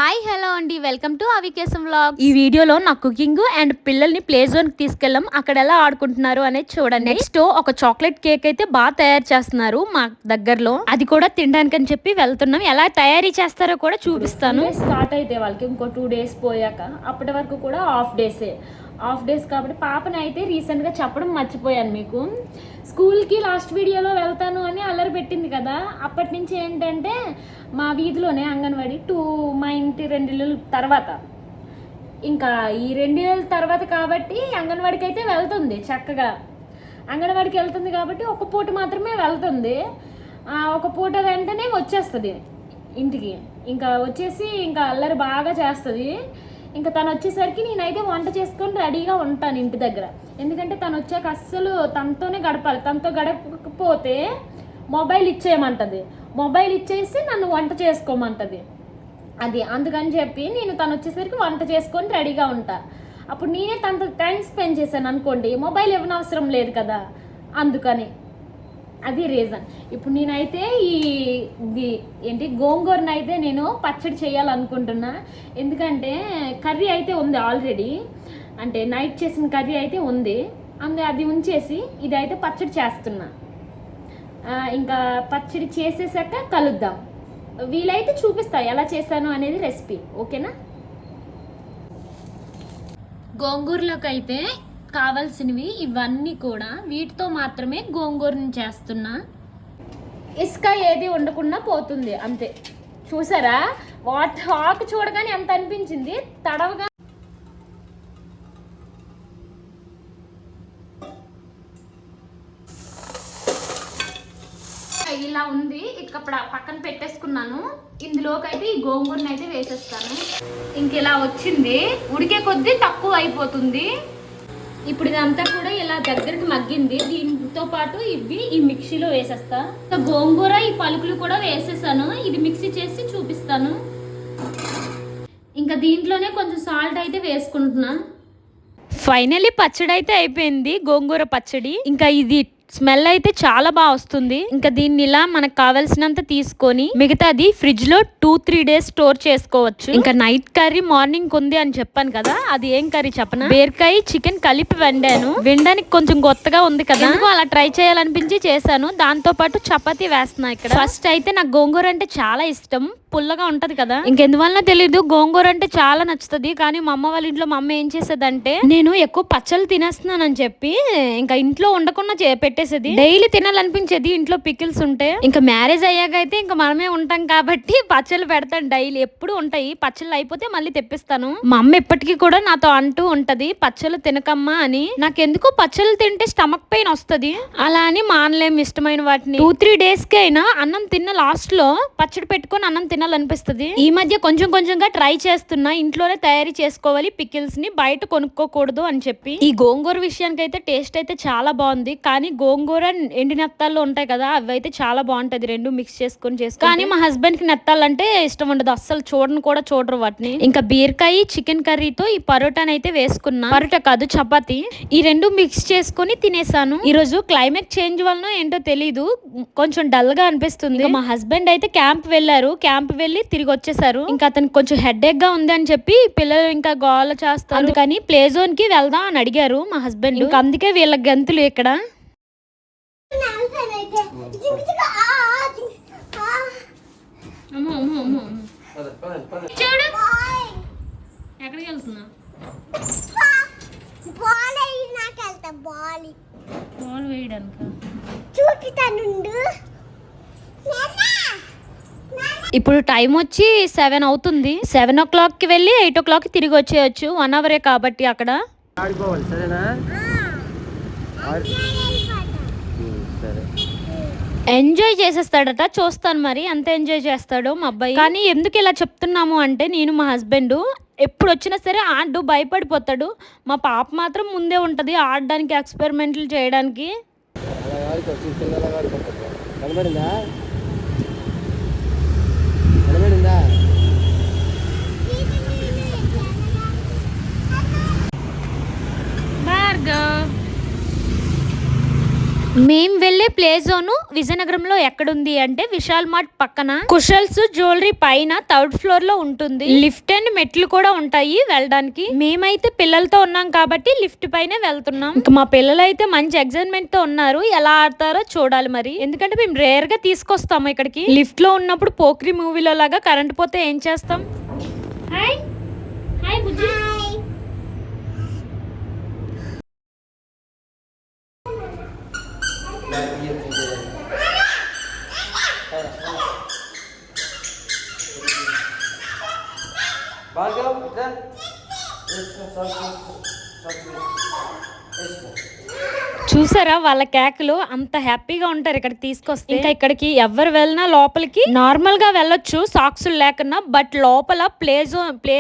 Hi hello అండి, welcome to అవికేశం vlog. ఈ వీడియోలో నా కుకింగ్ అండ్ పిల్లల్ని ప్లే జోన్ కి తీసుకెళ్ళాం. అక్కడ ఎలా ఆడుకుంటున్నారు అనేది చూడండి. నెక్స్ట్ ఒక చాక్లెట్ కేక్ అయితే బాగా తయారు చేస్తున్నారు మా దగ్గరలో, అది కూడా తినడానికి అని చెప్పి వెళ్తున్నాం. ఎలా తయారీ చేస్తారో కూడా చూపిస్తాను. స్టార్ట్ అయితే వాళ్ళకి ఇంకో 2 days పోయాక, అప్పటి వరకు కూడా హాఫ్ డేస్ కాబట్టి పాపని అయితే రీసెంట్గా చెప్పడం మర్చిపోయాను మీకు. స్కూల్కి లాస్ట్ వీడియోలో వెళ్తాను అని అల్లరి పెట్టింది కదా, అప్పటి నుంచి ఏంటంటే మా వీధిలోనే అంగన్వాడీ మా ఇంటి 2 ఇళ్ళ తర్వాత, ఇంకా ఈ 2 ఇళ్ళ తర్వాత కాబట్టి అంగన్వాడికి అయితే వెళ్తుంది చక్కగా. అంగన్వాడికి వెళ్తుంది కాబట్టి ఒక పూట మాత్రమే వెళ్తుంది. ఒక పూట వెంటనే వచ్చేస్తుంది ఇంటికి. ఇంకా వచ్చేసి ఇంకా అల్లరి బాగా చేస్తుంది. ఇంకా తను వచ్చేసరికి నేనైతే వంట చేసుకొని రెడీగా ఉంటాను ఇంటి దగ్గర. ఎందుకంటే తను వచ్చాక అస్సలు తనతోనే గడపాలి. తనతో గడపకపోతే మొబైల్ ఇచ్చేయమంటది, మొబైల్ ఇచ్చేసి నన్ను వంట చేసుకోమంటది. అది అందుకని చెప్పి నేను తను వచ్చేసరికి వంట చేసుకొని రెడీగా ఉంటా. అప్పుడు నేనే తనతో టైం స్పెండ్ చేశాను అనుకోండి, మొబైల్ ఇవ్వనవసరం లేదు కదా, అందుకని అది రీజన్. ఇప్పుడు నేనైతే ఏంటి గోంగూరను అయితే నేను పచ్చడి చేయాలనుకుంటున్నా. ఎందుకంటే కర్రీ అయితే ఉంది ఆల్రెడీ, అంటే నైట్ చేసిన కర్రీ అయితే ఉంది, అది ఉంచేసి ఇదైతే పచ్చడి చేస్తున్నా. ఇంకా పచ్చడి చేసేసాక కలుద్దాం. వీలైతే చూపిస్తా ఎలా చేశాను అనేది రెసిపీ, ఓకేనా. గోంగూరలోకి అయితే కావాల్సినవి ఇవన్నీ కూడా, వీటితో మాత్రమే గోంగూరని చేస్తున్నా. ఇసుక ఏది ఉండకుండా పోతుంది అంతే. చూసారా ఆకు చూడగానే ఎంత అనిపించింది, తడవగా ఇలా ఉంది. ఇక్కడ పక్కన పెట్టేసుకున్నాను. ఇందులోకి అయితే ఈ గోంగూరని అయితే వేసేస్తాను. ఇంక ఇలా వచ్చింది, ఉడికే కొద్దీ తక్కువ అయిపోతుంది. ఇప్పుడు ఇదంతా కూడా ఇలా దగ్గరికి మగ్గింది. దీంతో పాటు ఈ మిక్సీలో వేసేస్తా. గోంగూర ఈ పలుకులు కూడా వేసేసాను. ఇది మిక్సీ చేసి చూపిస్తాను. ఇంకా దీంట్లోనే కొంచెం సాల్ట్ అయితే వేసుకుంటున్నా. ఫైనల్లీ పచ్చడి అయితే అయిపోయింది, గోంగూర పచ్చడి. ఇంకా ఇది స్మెల్ అయితే చాలా బాగా వస్తుంది. ఇంకా దీన్ని ఇలా మనకు కావాల్సినంత తీసుకొని మిగతాది ఫ్రిడ్జ్ లో 2-3 days స్టోర్ చేసుకోవచ్చు. ఇంకా నైట్ కర్రీ మార్నింగ్ ఉంది అని చెప్పాను కదా, అది ఏం కర్రీ చెప్పనా, బీరకాయ చికెన్ కలిపి వండాను. వినడానికి కొంచెం కొత్తగా ఉంది కదా, అలా ట్రై చేయాలనిపించి చేశాను. దాంతో పాటు చపాతీ వేస్తున్నా. ఇక్కడ ఫస్ట్ అయితే నాకు గోంగూర అంటే చాలా ఇష్టం, పుల్లగా ఉంటది కదా, ఇంకెందువల్ల తెలీదు గోంగూర అంటే చాలా నచ్చుతుంది. కానీ మా అమ్మ వాళ్ళ ఇంట్లో మా అమ్మ ఏం చేసేదంటే, నేను ఎక్కువ పచ్చళ్ళు తినేస్తున్నాను అని చెప్పి ఇంకా ఇంట్లో ఉండకుండా పెట్టేసేది. డైలీ తినాలనిపించేది ఇంట్లో పికిల్స్ ఉంటే. ఇంకా మ్యారేజ్ అయ్యాక అయితే ఇంకా మనమే ఉంటాం కాబట్టి పచ్చళ్ళు పెడతాను డైలీ, ఎప్పుడు ఉంటాయి. పచ్చళ్ళు అయిపోతే మళ్ళీ తెప్పిస్తాను. మా అమ్మ ఇప్పటికీ కూడా నాతో అంటూ ఉంటది, పచ్చళ్ళు తినకమ్మా అని. నాకెందుకు పచ్చళ్ళు తింటే స్టమక్ పెయిన్ వస్తుంది, అలా అని మానలేం ఇష్టమైన వాటిని. 2-3 days కి అయినా అన్నం తిన్న లాస్ట్ లో పచ్చడి పెట్టుకొని అన్నం తినాలనిపిస్తుంది. ఈ మధ్య కొంచెం కొంచెంగా ట్రై చేస్తున్నా, ఇంట్లోనే తయారీ చేసుకోవాలి పికిల్స్ ని, బయట కొనుక్కోకూడదు అని చెప్పి. ఈ గోంగూర విషయానికి అయితే టేస్ట్ అయితే చాలా బాగుంది. కానీ గోంగూర ఎండి నెత్తాల్లో ఉంటాయి కదా, అవి అయితే చాలా బాగుంటది, రెండు మిక్స్ చేసుకొని కానీ మా హస్బెండ్ కి నెత్తాలంటే ఇష్టం ఉండదు, అస్సలు చూడరు వాటిని. ఇంకా బీరకాయ చికెన్ కర్రీతో ఈ పరోటాని అయితే వేసుకున్నా. పరోటా కాదు, చపాతి. ఈ రెండు మిక్స్ చేసుకుని తినేసాను. ఈ రోజు క్లైమేట్ చేంజ్ వలన ఏంటో తెలీదు, కొంచెం డల్ గా అనిపిస్తుంది. మా హస్బెండ్ అయితే క్యాంప్ వెళ్ళి తిరిగి వచ్చేసారు. ఇంకా అతనికి కొంచెం హెడేక్ గా ఉంది అని చెప్పి పిల్లలు ఇంకా గోల చేస్తారు, అందుకని ప్లే జోన్ కి వెళ్దాం అని అడిగారు మా హస్బెండ్. ఇంకా అందుకే వీళ్ళ గంతులు ఇక్కడ. ఎక్కడికి వెళ్తున్నా, బాల్ వేయడానికి. ఇప్పుడు టైం వచ్చి 7 అవుతుంది. 7 o'clock కి వెళ్ళి 8 o'clock కి తిరిగి వచ్చేయచ్చు, 1 hour కాబట్టి అక్కడ ఎంజాయ్ చేసేస్తాడట. చూస్తాను మరి ఎంత ఎంజాయ్ చేస్తాడో మా అబ్బాయి. కానీ ఎందుకు ఇలా చెప్తున్నాము అంటే, నేను మా హస్బెండ్ ఎప్పుడు వచ్చినా సరే ఆడు భయపడిపోతాడు. మా పాప మాత్రం ముందే ఉంటది ఆడడానికి, ఎక్స్పెరిమెంట్లు చేయడానికి. మేము వెళ్లే ప్లే జోన్ విజయనగరంలో ఎక్కడుంది అంటే విశాల్ మార్ట్ పక్కన కుషల్స్ జ్యువెలరీ పైన 3rd ఫ్లోర్ లో ఉంటుంది. లిఫ్ట్ అండ్ మెట్లు కూడా ఉంటాయి వెళ్ళడానికి. మేమైతే పిల్లలతో ఉన్నాం కాబట్టి లిఫ్ట్ పైనే వెళ్తున్నాం. ఇంకా మా పిల్లలు అయితే మంచి ఎగ్జైట్మెంట్ తో ఉన్నారు. ఎలా ఆడతారో చూడాలి మరి, ఎందుకంటే మేము రేర్ గా తీసుకొస్తాము ఇక్కడికి. లిఫ్ట్ లో ఉన్నప్పుడు పోక్రీ మూవీలో లాగా కరెంట్ పోతే ఏం చేస్తాం. హాయ్ హాయ్ బుజ్జి. చూసారా వాళ్ళ కేకలు, అంత హ్యాపీగా ఉంటారు ఇక్కడికి తీసుకొస్తే. ఇంకా ఇక్కడికి ఎవరు వెళ్ళినా లోపలికి నార్మల్ గా వెళ్ళొచ్చు సాక్స్ లేకున్నా, బట్ లోపల ప్లే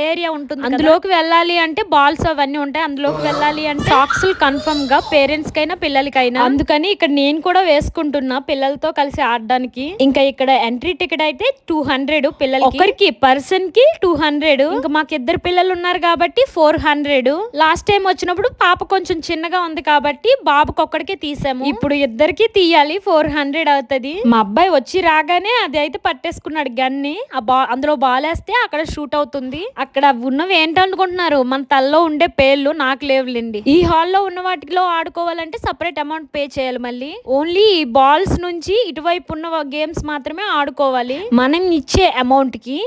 ఏరియా ఉంటుంది. అందులోకి వెళ్ళాలి అంటే బాల్స్ అవన్నీ ఉంటాయి. అందులోకి వెళ్ళాలి అంటే సాక్స్ కన్ఫర్మ్ గా పేరెంట్స్ కైనా పిల్లలకైనా. అందుకని ఇక్కడ నేను కూడా వేసుకుంటున్నా పిల్లలతో కలిసి ఆడడానికి. ఇంకా ఇక్కడ ఎంట్రీ టికెట్ అయితే 200 పిల్లలకి, ఒకరికి పర్సన్ కి 200. ఇంకా మాకు 2 పిల్లలు ఉన్నారు కాబట్టి 400. లాస్ట్ టైం వచ్చినప్పుడు పాప కొంచెం చిన్నగా ఉంది కాబట్టి బాబుకి ఒక్కడికే తీసాము. ఇప్పుడు ఇద్దరికి తీయాలి, 400 అవుతుంది. మా అబ్బాయి వచ్చి రాగానే అది అయితే పట్టేసుకున్నాడు గన్ని. అందులో బాల్ వేస్తే అక్కడ షూట్ అవుతుంది. అక్కడ ఉన్నవి ఏంటనుకుంటున్నారు, మన తల్లో ఉండే పేర్లు నాకు లేవులేండి. ఈ హాల్లో ఉన్న వాటిలో ఆడుకోవాలంటే సపరేట్ అమౌంట్ పే చేయాలి. మళ్ళీ ఓన్లీ ఈ బాల్స్ నుంచి ఇటువైపు ఉన్న గేమ్స్ మాత్రమే ఆడుకోవాలి మనం ఇచ్చే అమౌంట్ కి.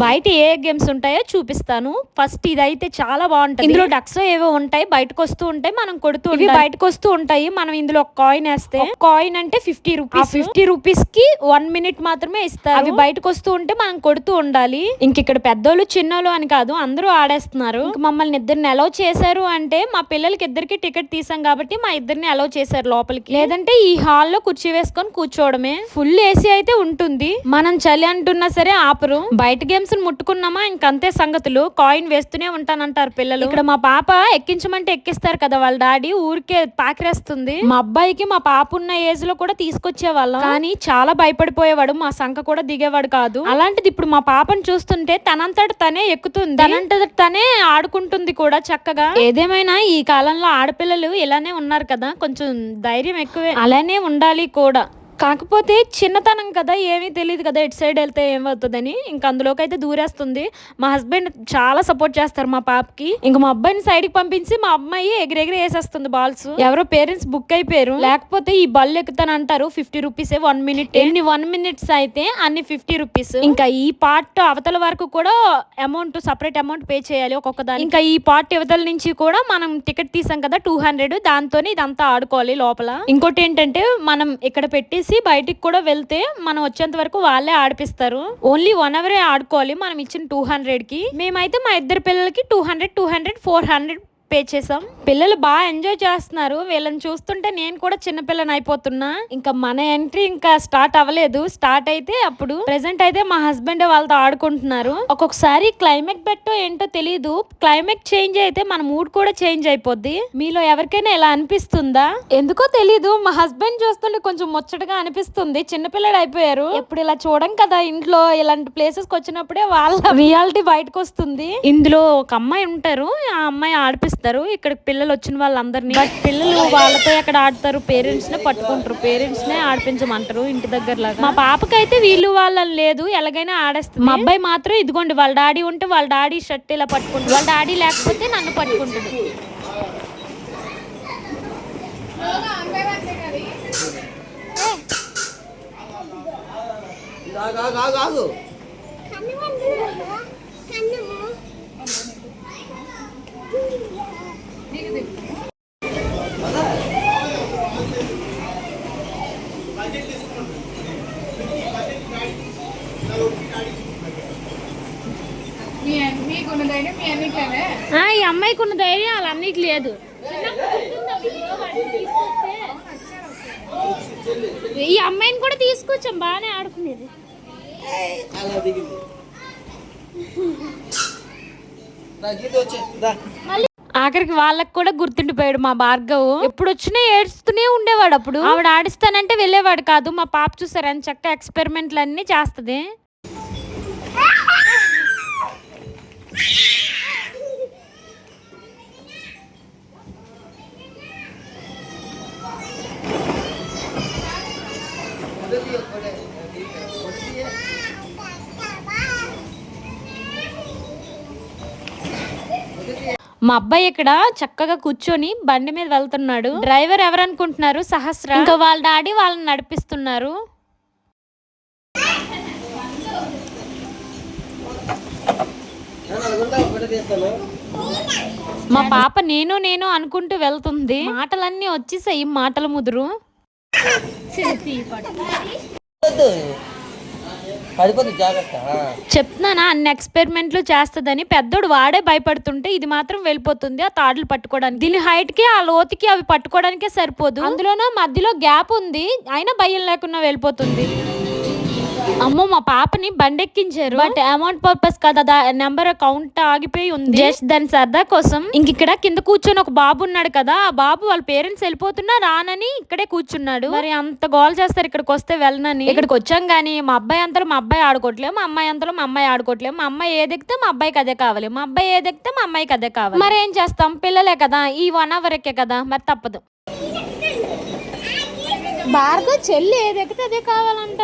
బయట ఏ గేమ్స్ ఉంటాయో చూపిస్తాను. ఫస్ట్ ఇదైతే చాలా బాగుంటుంది. ఇందులో డక్స్ ఏవో ఉంటాయి, బయటకు వస్తూ ఉంటాయి, మనం కొడుతూ ఉంటాయి. బయటకు వస్తూ ఉంటాయి, మనం ఇందులో ఒక కాయిన్ వేస్తే, కాయిన్ అంటే 50 రూపీస్. 50 రూపీస్ కి 1 మినిట్ మాత్రమే ఇస్తారు. అవి బయటకు వస్తూ ఉంటే మనం కొడుతూ ఉండాలి. ఇంక ఇక్కడ పెద్దోళ్ళు చిన్నోళ్ళు అని కాదు, అందరూ ఆడేస్తున్నారు. మమ్మల్ని ఇద్దరిని అలౌ చేశారు అంటే మా పిల్లలకి ఇద్దరికి టికెట్ తీసాం కాబట్టి మా ఇద్దరిని అలౌ చేశారు లోపలికి. లేదంటే ఈ హాల్లో కుర్చీ వేసుకొని కూర్చోవడమే. ఫుల్ ఏసీ అయితే ఉంటుంది. మనం చలి అంటున్నా సరే ఆపరు. బయట గేమ్స్ ముట్టుకున్నామా ఇంకంతే సంగతులు. కాయిన్ వేస్తూనే ఉంటానంటారు పిల్లలు. ఇక్కడ మా పాప ఎక్కించమంటే ఎక్కిస్తారు కదా వాళ్ళ డాడీ, ఊరికే పాకిరేస్తుంది. మా అబ్బాయికి మా పాప ఉన్న ఏజ్ లో కూడా తీసుకొచ్చే వాళ్ళం, కానీ చాలా భయపడిపోయేవాడు, మా సంఖ కూడా దిగేవాడు కాదు. అలాంటిది ఇప్పుడు మా పాపను చూస్తుంటే తనంతట తనే ఎక్కుతుంది, తనంతట తనే ఆడుకుంటుంది కూడా చక్కగా. ఏదేమైనా ఈ కాలంలో ఆడపిల్లలు ఇలానే ఉన్నారు కదా, కొంచెం ధైర్యం ఎక్కువే, అలానే ఉండాలి కూడా. కాకపోతే చిన్నతనం కదా, ఏమీ తెలియదు కదా ఇటు సైడ్ వెళ్తే ఏమవుతుందని. ఇంకా అందులోకి అయితే దూరేస్తుంది. మా హస్బెండ్ చాలా సపోర్ట్ చేస్తారు మా పాపకి. ఇంకా మా అబ్బాయిని సైడ్కి పంపించి మా అమ్మాయి ఎగిరెగిరి వేసేస్తుంది బాల్స్. ఎవరో పేరెంట్స్ బుక్ అయిపోయారు, లేకపోతే ఈ బల్ ఎక్కుతాను అంటారు. 50 రూపీస్ 1 మినిట్. ఎన్ని 1 మినిట్స్ అయితే అన్ని 50 రూపీస్. ఇంకా ఈ పార్ట్ అవతల వరకు కూడా అమౌంట్, సపరేట్ అమౌంట్ పే చేయాలి ఒక్కొక్క దాని. ఇంకా ఈ పార్ట్ అవతల నుంచి కూడా మనం టికెట్ తీసాం కదా 200, దాంతోనే ఇదంతా ఆడుకోవాలి లోపల. ఇంకోటి ఏంటంటే మనం ఇక్కడ పెట్టేసి బయటికి కూడా వెళ్తే మనం వచ్చేంత వరకు వాళ్ళే ఆడిపిస్తారు. ఓన్లీ 1 అవరే ఆడుకోవాలి మనం ఇచ్చిన 200 కి. మేమైతే మా ఇద్దరు పిల్లలకి 200, 400 పే చేసాం. పిల్లలు బాగా ఎంజాయ్ చేస్తున్నారు. వీళ్ళని చూస్తుంటే నేను కూడా చిన్నపిల్లని అయిపోతున్నా. ఇంకా మన ఎంట్రీ ఇంకా స్టార్ట్ అవ్వలేదు. స్టార్ట్ అయితే అప్పుడు ప్రెసెంట్ అయితే మా హస్బెండ్ వాళ్ళతో ఆడుకుంటున్నారు. ఒక్కొక్కసారి క్లైమేట్ బెట్టో ఏంటో తెలియదు, క్లైమేట్ చేంజ్ అయితే మన మూడ్ కూడా చేంజ్ అయిపోద్ది. మీలో ఎవరికైనా ఇలా అనిపిస్తుందా? ఎందుకో తెలీదు, మా హస్బెండ్ చూస్తుంటే కొంచెం ముచ్చటగా అనిపిస్తుంది. చిన్నపిల్లడు అయిపోయారు. ఎప్పుడు ఇలా చూడం కదా ఇంట్లో, ఇలాంటి ప్లేసెస్ కి వచ్చినప్పుడే వాళ్ళ రియాలిటీ బయటకు వస్తుంది. ఇందులో ఒక అమ్మాయి ఉంటారు, ఆ అమ్మాయి ఆడిపిస్తారు. ఇక్కడ పిల్లలు వచ్చిన వాళ్ళందరినీ, బట్ పిల్లలు వాళ్ళతో ఎక్కడ ఆడతారు, పేరెంట్స్ నే పట్టుకుంటారు, పేరెంట్స్ నే ఆడిపించమంటారు ఇంటి దగ్గర లాగా. మా పాపకైతే వీళ్ళు వాళ్ళని లేదు, ఎలాగైనా ఆడేస్తుంది. మా అబ్బాయి మాత్రం ఇదిగోండి వాళ్ళ డాడీ ఉంటే వాళ్ళ డాడీ షర్ట్ ఇలా పట్టుకుంటాడు, వాళ్ళ డాడీ లేకపోతే నన్ను పట్టుకుంటాడు. ఈ అమ్మాయికి ఉన్న ధైర్యం వాళ్ళ అన్నికి లేదు. ఈ అమ్మాయిని కూడా తీసుకొచ్చాం, బాగానే ఆడుకునేది. ఆఖరికి వాళ్ళకి కూడా గుర్తుండిపోయాడు మా భార్గవ్. ఎప్పుడు వచ్చినా ఏడుస్తూనే ఉండేవాడు. అప్పుడు ఆవిడ ఆడిస్తానంటే వెళ్ళేవాడు కాదు. మా పాప చూసారు అని చక్కగా ఎక్స్పెరిమెంట్లు అన్ని చేస్తుంది. మా అబ్బాయి ఇక్కడ చక్కగా కూర్చొని బండి మీద వెళ్తున్నాడు. డ్రైవర్ ఎవరనుకుంటున్నారు? సహస్ర. ఇంకా వాళ్ళ డాడీ వాళ్ళని నడిపిస్తున్నారు. మా పాప నేను నేను అనుకుంటూ వెళ్తుంది. మాటలన్నీ వచ్చేసాయి, మాటల ముదురు. చెప్తున్నానా అన్ని ఎక్స్పెరిమెంట్లు చేస్తుందని. పెద్దోడు వాడే భయపడుతుంటే ఇది మాత్రం వెళ్ళిపోతుంది ఆ తాడులు పట్టుకోవడానికి. దీని హైట్ కి ఆ లోతుకి అవి పట్టుకోవడానికే సరిపోదు. అందులోనూ మధ్యలో గ్యాప్ ఉంది, అయినా భయం లేకుండా వెళ్ళిపోతుంది. అమ్మో, మా పాపని బండెక్కించారు. బట్ అమౌంట్ పర్పస్ కదా, నెంబర్ కౌంట్ ఆగిపోయి ఉంది. జస్ట్ దాని సరదా కోసం. ఇక్కడ కింద కూర్చొని ఒక బాబు ఉన్నాడు కదా, ఆ బాబు వాళ్ళ పేరెంట్స్ వెళ్ళిపోతున్నా రానని ఇక్కడే కూర్చున్నాడు. మరి అంత గోల్ చేస్తారు ఇక్కడికి వస్తే వెళ్ళనని. ఇక్కడికి వచ్చాం గానీ మా అబ్బాయి అంతలో మా అబ్బాయి ఆడుకోవట్లేదు, మా అమ్మాయి అంతలో మా అమ్మాయి ఆడుకోవట్లేదు. మా అమ్మాయి ఏదెక్కితే మా అబ్బాయికి అదే కావాలి, మా అబ్బాయి ఏదెక్కితే మా అమ్మాయికి అదే కావాలి. మరి ఏం చేస్తాం, పిల్లలే కదా, ఈ 1 hour కదా, మరి తప్పదు. భార్గవ చెల్లి ఏదెక్కితే అదే కావాలంట.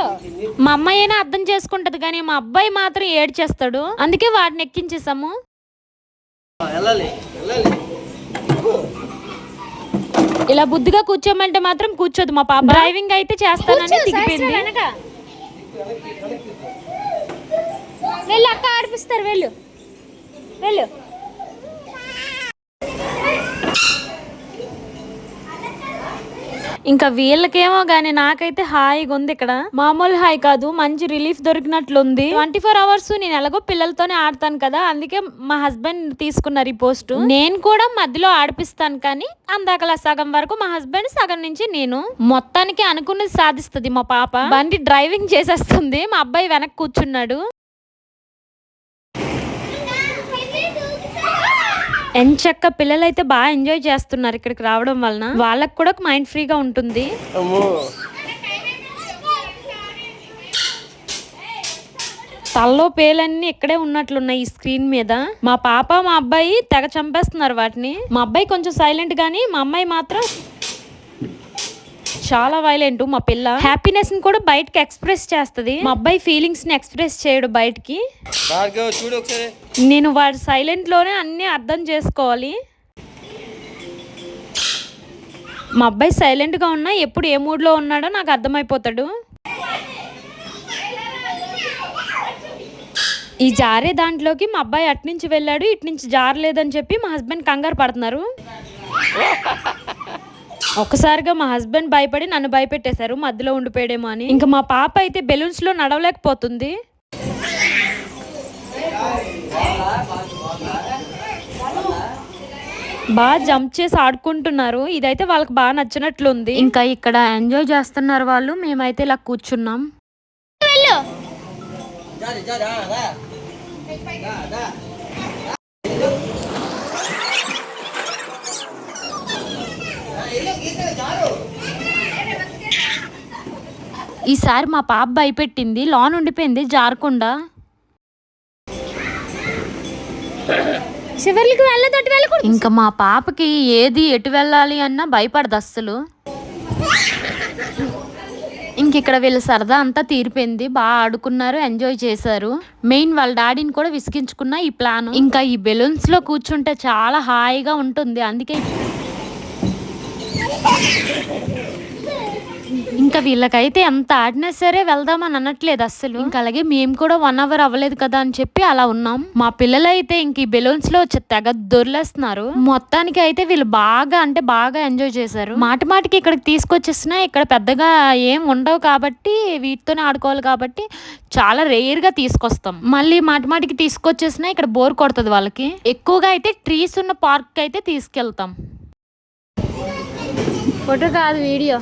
మా అమ్మాయి అయినా అర్థం చేసుకుంటది కానీ మా అబ్బాయి మాత్రం ఏడ్చేస్తాడు. అందుకే వాడిని ఎక్కించేసాము. ఇలా బుద్ధిగా కూర్చోమంటే మాత్రం కూర్చోదు మా పాప. డ్రైవింగ్ అయితే చేస్తానని దిగిపోయింది. వెళ్ళు అక్క, ఆడిపిస్తారు, వెళ్ళు వెళ్ళు. ఇంకా వీళ్ళకేమో గానీ నాకైతే హాయిగా ఉంది. ఇక్కడ మామూలు హాయి కాదు, మంచి రిలీఫ్ దొరికినట్లుంది. 24 hours నేను ఎలాగో పిల్లలతోనే ఆడతాను కదా, అందుకే మా హస్బెండ్ తీసుకున్నారు ఈ పోస్ట్. నేను కూడా మధ్యలో ఆడిపిస్తాను కానీ అందాకలా సగం వరకు మా హస్బెండ్, సగం నుంచి నేను. మొత్తానికి అనుకున్నది సాధిస్తుంది మా పాప. బండి డ్రైవింగ్ చేసేస్తుంది, మా అబ్బాయి వెనక్కి కూర్చున్నాడు. ఎంచక్క పిల్లలైతే బాగా ఎంజాయ్ చేస్తున్నారు ఇక్కడికి రావడం వలన. వాళ్ళకి కూడా మైండ్ ఫ్రీగా ఉంటుంది. తల్లో పేలన్నీ ఇక్కడే ఉన్నట్లున్నాయి ఈ స్క్రీన్ మీద. మా పాప మా అబ్బాయి తెగ చంపేస్తున్నారు వాటిని. మా అబ్బాయి కొంచెం సైలెంట్ గానీ మా అమ్మాయి మాత్రం చాలా వైలెంట్. మా పిల్ల హ్యాపీనెస్ ని కూడా బయటకి ఎక్స్ప్రెస్ చేస్తుంది, మా అబ్బాయి ఫీలింగ్స్ ని ఎక్స్ప్రెస్ చేయడు బయటికి. నేను వాడి సైలెంట్ లోనే అన్ని అర్థం చేసుకోవాలి. మా అబ్బాయి సైలెంట్ గా ఉన్నా ఎప్పుడు ఏ మూడ్ లో ఉన్నాడో నాకు అర్థమైపోతాడు. ఈ జారే దాంట్లోకి మా అబ్బాయి అట్నుంచి వెళ్ళాడు, ఇట్నుంచి జారలేదని చెప్పి మా హస్బెండ్ కంగారు పడుతున్నారు. ఒకసారిగా మా హస్బెండ్ భయపడి నన్ను భయపెట్టేశారు, మధ్యలో ఉండిపోయాడేమో అని. ఇంకా మా పాప అయితే బెలూన్స్ లో నడవలేకపోతుంది. బాగా జంప్ చేసి ఆడుకుంటున్నారు. ఇదైతే వాళ్ళకి బాగా నచ్చినట్లుంది. ఇంకా ఇక్కడ ఎంజాయ్ చేస్తున్నారు వాళ్ళు, మేమైతే ఇలా కూర్చున్నాం. ఈసారి మా పాప భయపెట్టింది, లోన్ ఉండిపోయింది జారకుండా. ఇంకా మా పాపకి ఏది ఎటు వెళ్ళాలి అన్నా భయపడదు అస్సలు. ఇంక ఇక్కడ వీళ్ళ సరదా అంతా తీరిపోయింది, బాగా ఆడుకున్నారు, ఎంజాయ్ చేశారు. మెయిన్ వాళ్ళ డాడీని కూడా విసిగించుకున్న ఈ ప్లాన్. ఇంకా ఈ బెలూన్స్ లో కూర్చుంటే చాలా హాయిగా ఉంటుంది, అందుకే ఇంకా వీళ్ళకైతే ఎంత ఆడినా సరే వెళ్దామని అనట్లేదు అస్సలు. ఇంకా అలాగే మేము కూడా 1 hour అవ్వలేదు కదా అని చెప్పి అలా ఉన్నాం. మా పిల్లలు అయితే ఇంక ఈ బెలూన్స్ లో తెగ దొర్లేస్తున్నారు. మొత్తానికి అయితే వీళ్ళు బాగా అంటే బాగా ఎంజాయ్ చేశారు. మాటికి ఇక్కడికి తీసుకొచ్చేసినా ఇక్కడ పెద్దగా ఏం ఉండవు కాబట్టి వీటితోనే ఆడుకోవాలి కాబట్టి చాలా రేర్ గా తీసుకొస్తాం. మళ్ళీ మాటికి తీసుకొచ్చేసినా ఇక్కడ బోర్ కొడుతుంది వాళ్ళకి. ఎక్కువగా అయితే ట్రీస్ ఉన్న పార్క్ అయితే తీసుకెళ్తాం. ఫోటో కాదు, వీడియో.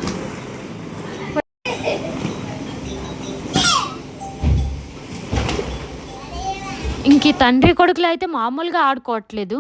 ఇంక తండ్రి కొడుకులు అయితే మామూలుగా ఆడుకోవట్లేదు.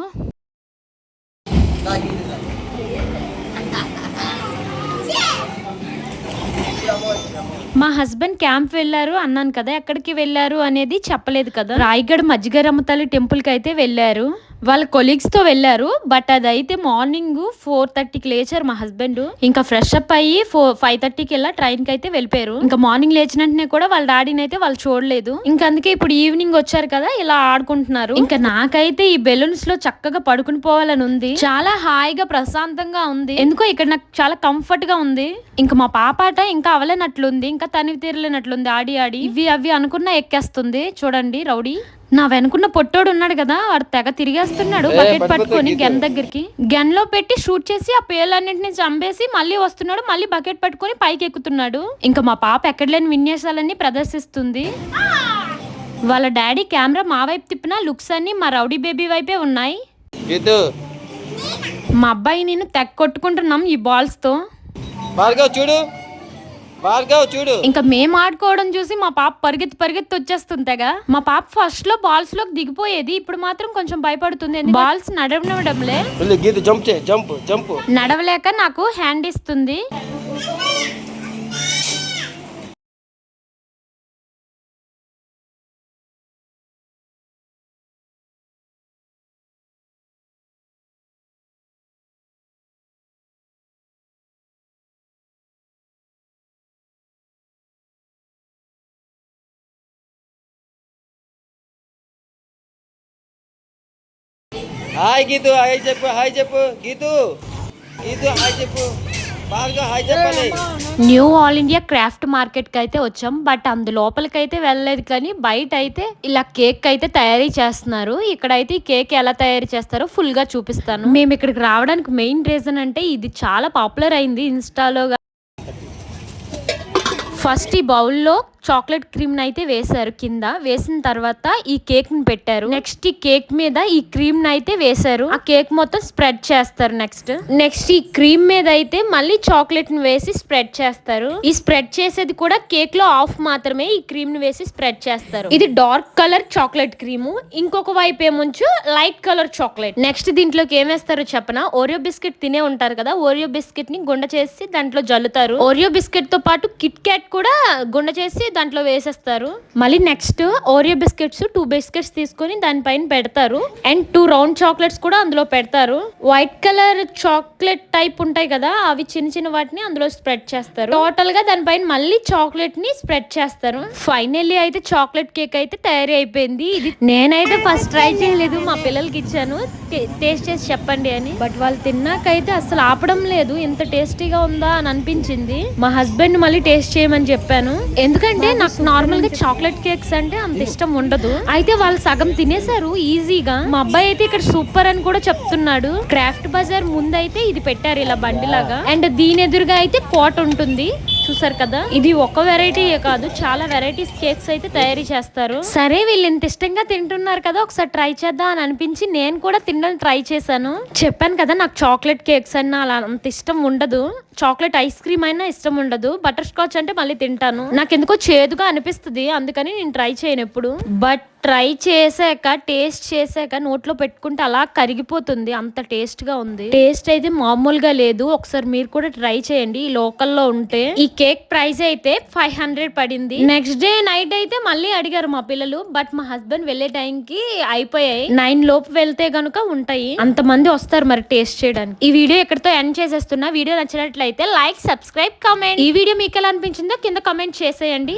మా హస్బెండ్ క్యాంప్ వెళ్ళారు అన్నాను కదా, ఎక్కడికి వెళ్ళారు అనేది చెప్పలేదు కదా. రాయగఢ్ మజ్జిగరమ్మ తల్లి టెంపుల్ కి అయితే వెళ్ళారు. వాళ్ళ కొలీగ్స్ తో వెళ్ళారు. బట్ అదైతే మార్నింగ్ 4:30కి లేచారు మా హస్బెండ్. ఇంకా ఫ్రెష్ అప్ అయ్యి 5:30కి వెళ్ళా ట్రైన్ కి అయితే వెళ్ళిపోయారు. ఇంకా మార్నింగ్ లేచిన వెంటనే కూడా వాళ్ళ డాడీని అయితే వాళ్ళు చూడలేదు. ఇంకా అందుకే ఇప్పుడు ఈవినింగ్ వచ్చారు కదా ఇలా ఆడుకుంటున్నారు. ఇంకా నాకైతే ఈ బెలూన్స్ లో చక్కగా పడుకుని పోవాలని ఉంది. చాలా హాయిగా ప్రశాంతంగా ఉంది. ఎందుకో ఇక్కడ నాకు చాలా కంఫర్ట్ గా ఉంది. ఇంకా మా పాపాట ఇంకా అవలేనట్లుంది. ఇంకా తనివి తీరలేనట్లుంది ఆడి ఆడి. ఇవి అవి అనుకున్నా ఎక్కేస్తుంది. చూడండి రౌడీ. నా వెనుకున్న పొట్టోడు ఉన్నాడు కదా, వాడు తెగ తిరిగేస్తున్నాడు బకెట్ పట్టుకొని గన్ దగ్గరికి. గన్ లో పెట్టి షూట్ చేసి ఆ పేర్లన్నింటినీ చంపేసి మళ్ళీ వస్తున్నాడు. మళ్ళీ బకెట్ పట్టుకొని పైకి ఎక్కుతున్నాడు. ఇంకా మా పాప ఎక్కడ లేని విన్యాసాలన్నీ ప్రదర్శిస్తుంది. వాళ్ళ డాడీ కెమెరా మా వైపు తిప్పిన లుక్స్ అన్ని మా రౌడీ బేబీ వైపే ఉన్నాయి. మా అబ్బాయి నేను తెగ కొట్టుకుంటున్నాం ఈ బాల్స్ తో. చూడు ఇంకా మేము ఆడుకోవడం చూసి మా పాప పరిగెత్తి వచ్చేస్తుందిగా. మా పాప ఫస్ట్ లో బాల్స్ లోకి దిగిపోయేది, ఇప్పుడు మాత్రం కొంచెం భయపడుతుంది. బాల్స్ నడవడంలే, నడవలేక నాకు హ్యాండ్ ఇస్తుంది. హాయ్ గీతు, హాయ్ చెప్పు, హాయ్ చెప్పు గీతు, గీతు హాయ్ చెప్పు, బాగా హాయ్ చెప్పాలి. New all India craft market కి అయితే వచ్చాం. బట్ లోపలికి అయితే వెళ్ళలేదు, కానీ బయట అయితే ఇలా కేక్ అయితే తయారీ చేస్తున్నారు. ఇక్కడైతే ఈ కేక్ ఎలా తయారు చేస్తారో ఫుల్ గా చూపిస్తాను. మేము ఇక్కడికి రావడానికి మెయిన్ రీజన్ అంటే ఇది చాలా పాపులర్ అయింది ఇన్స్టాలో. ఫస్ట్ ఈ బౌల్లో చాక్లెట్ క్రీమ్ అయితే వేశారు. కింద వేసిన తర్వాత ఈ కేక్ ని పెట్టారు. నెక్స్ట్ ఈ కేక్ మీద ఈ క్రీమ్ అయితే వేశారు. ఆ కేక్ మొత్తం స్ప్రెడ్ చేస్తారు. నెక్స్ట్ ఈ క్రీమ్ మీద అయితే మళ్ళీ చాక్లెట్ ని వేసి స్ప్రెడ్ చేస్తారు. ఈ స్ప్రెడ్ చేసేది కూడా కేక్ లో హాఫ్ మాత్రమే ఈ క్రీమ్ ని వేసి స్ప్రెడ్ చేస్తారు. ఇది డార్క్ కలర్ చాక్లెట్ క్రీమ్, ఇంకొక వైపు ఏముంచు లైట్ కలర్ చాక్లెట్. నెక్స్ట్ దీంట్లోకి ఏం వేస్తారో చెప్పనా, ఓరియో బిస్కెట్ తినే ఉంటారు కదా, ఓరియో బిస్కెట్ ని గుండ చేసి దాంట్లో జల్లుతారు. ఓరియో బిస్కెట్ తో పాటు కిట్ క్యాట్ కూడా గుండ చేసి దాంట్లో వేసేస్తారు. మళ్ళీ నెక్స్ట్ ఓరియో బిస్కెట్స్ 2 బిస్కెట్స్ తీసుకొని దానిపైన పెడతారు. అండ్ 2 రౌండ్ చాక్లెట్స్ కూడా అందులో పెడతారు. వైట్ కలర్ చాక్లెట్ టైప్ ఉంటాయి కదా, అవి చిన్న చిన్న వాటిని అందులో స్ప్రెడ్ చేస్తారు. టోటల్ గా దానిపైన మళ్ళీ చాక్లెట్ ని స్ప్రెడ్ చేస్తారు. ఫైనల్లీ అయితే చాక్లెట్ కేక్ అయితే తయారీ అయిపోయింది. ఇది నేనైతే ఫస్ట్ ట్రై చేయలేదు, మా పిల్లలకి ఇచ్చాను టేస్ట్ చేసి చెప్పండి అని. బట్ వాళ్ళు తిన్నాకైతే అసలు ఆపడం లేదు, ఇంత టేస్టీగా ఉందా అని అనిపించింది. మా హస్బెండ్ మళ్ళీ టేస్ట్ చేయమని చెప్పాను, ఎందుకంటే నాకు నార్మల్ గా చాక్లెట్ కేక్స్ అంటే అంత ఇష్టం ఉండదు. అయితే వాళ్ళు సగం తినేశారు ఈజీగా. మా అబ్బాయి అయితే ఇక్కడ సూపర్ అని కూడా చెప్తున్నాడు. క్రాఫ్ట్ బజార్ ముందైతే ఇది పెట్టారు ఇలా బండిలాగా. అండ్ దీని ఎదురుగా అయితే కోట ఉంటుంది, చూసారు కదా. ఇది ఒక వెరైటీయే కాదు, చాలా వెరైటీస్ కేక్స్ అయితే తయారీ చేస్తారు. సరే వీళ్ళు ఇంత ఇష్టంగా తింటున్నారు కదా, ఒకసారి ట్రై చేద్దాం అని అనిపించి నేను కూడా తినడం ట్రై చేశాను. చెప్పాను కదా నాకు చాక్లెట్ కేక్స్ అన్నా అలా అంత ఇష్టం ఉండదు. చాక్లెట్ ఐస్ క్రీమ్ అయినా ఇష్టం ఉండదు. బటర్ స్కాచ్ అంటే మళ్ళీ తింటాను. నాకు ఎందుకో చేదుగా అనిపిస్తుంది, అందుకని నేను ట్రై చేయను ఎప్పుడు. బట్ ట్రై చేసాక టేస్ట్ చేసాక నోట్లో పెట్టుకుంటే అలా కరిగిపోతుంది, అంత టేస్ట్ గా ఉంది. టేస్ట్ అయితే మామూలుగా లేదు. ఒకసారి మీరు కూడా ట్రై చేయండి లోకల్లో ఉంటే. ఈ కేక్ ప్రైస్ అయితే 500 పడింది. నెక్స్ట్ డే నైట్ అయితే మళ్ళీ అడిగారు మా పిల్లలు, బట్ మా హస్బెండ్ వెళ్లే టైంకి అయిపోయాయి. 9 లోపు వెళ్తే గనుక ఉంటాయి. అంతమంది వస్తారు మరి టేస్ట్ చేయడానికి. ఈ వీడియో ఎక్కడితో ఎండ్ చేసేస్తున్నా. వీడియో నచ్చినట్లయితే లైక్, సబ్స్క్రైబ్, కామెంట్. ఈ వీడియో మీకు ఎలా అనిపించిందో కింద కామెంట్ చేసేయండి.